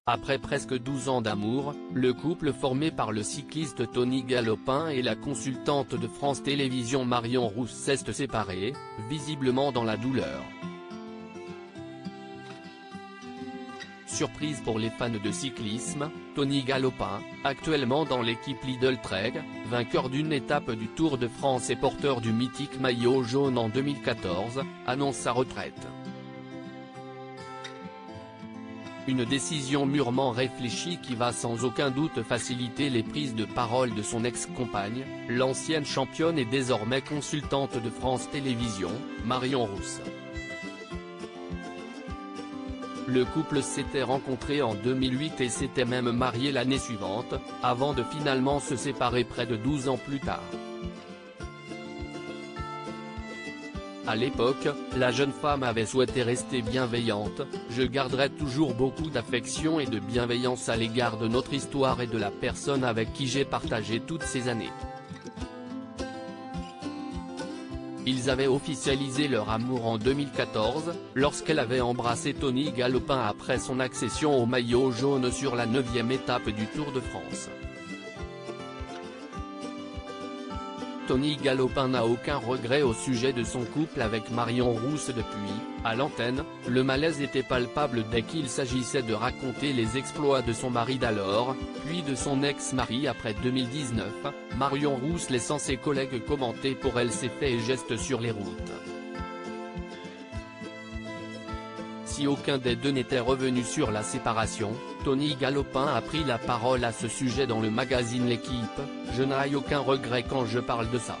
Après presque 12 ans d'amour, le couple formé par le cycliste Tony Galopin et la consultante de France Télévisions Marion Rousse s'est séparé, visiblement dans la douleur. Surprise pour les fans de cyclisme, Tony Galopin, actuellement dans l'équipe Lidl Trek, vainqueur d'une étape du Tour de France et porteur du mythique maillot jaune en 2014, annonce sa retraite. Une décision mûrement réfléchie qui va sans aucun doute faciliter les prises de parole de son ex-compagne, l'ancienne championne et désormais consultante de France Télévisions, Marion Rousse. Le couple s'était rencontré en 2008 et s'était même marié l'année suivante, avant de finalement se séparer près de 12 ans plus tard. À l'époque, la jeune femme avait souhaité rester bienveillante. « Je garderai toujours beaucoup d'affection et de bienveillance à l'égard de notre histoire et de la personne avec qui j'ai partagé toutes ces années. » Ils avaient officialisé leur amour en 2014, lorsqu'elle avait embrassé Tony Galopin après son accession au maillot jaune sur la 9e étape du Tour de France. Tony Galopin n'a aucun regret au sujet de son couple avec Marion Rousse depuis. À l'antenne, le malaise était palpable dès qu'il s'agissait de raconter les exploits de son mari d'alors, puis de son ex-mari après 2019, Marion Rousse laissant ses collègues commenter pour elle ses faits et gestes sur les routes. Si aucun des deux n'était revenu sur la séparation, Tony Galopin a pris la parole à ce sujet dans le magazine L'Équipe. « Je n'ai aucun regret quand je parle de ça.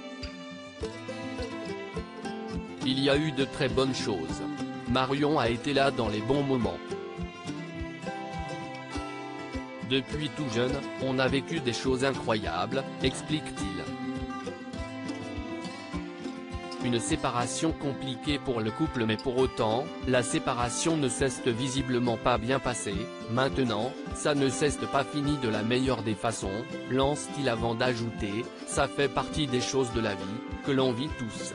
Il y a eu de très bonnes choses. Marion a été là dans les bons moments. Depuis tout jeune, on a vécu des choses incroyables », explique-t-il. Une séparation compliquée pour le couple mais pour autant, la séparation ne s'est visiblement pas bien passée. Maintenant, ça ne s'est pas fini de la meilleure des façons, lance-t-il avant d'ajouter, ça fait partie des choses de la vie, que l'on vit tous.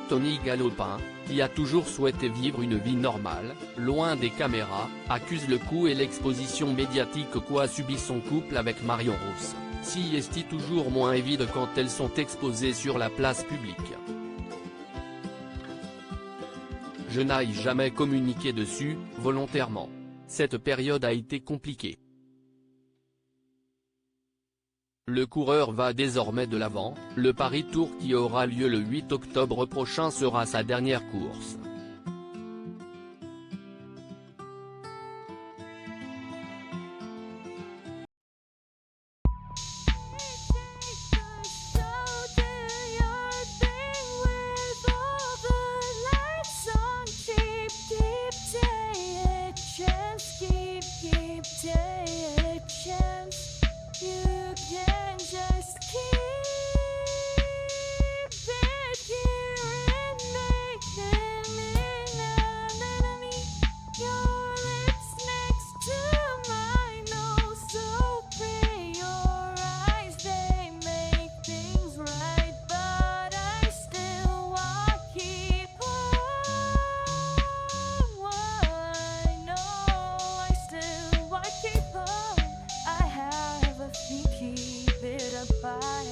Tony Galopin, qui a toujours souhaité vivre une vie normale, loin des caméras, accuse le coup et l'exposition médiatique qu'a subi son couple avec Marion Rousse. Si est toujours moins évident quand elles sont exposées sur la place publique. Je n'ai jamais communiqué dessus, volontairement. Cette période a été compliquée. Le coureur va désormais de l'avant, le Paris Tour qui aura lieu le 8 octobre prochain sera sa dernière course. Keep it apart.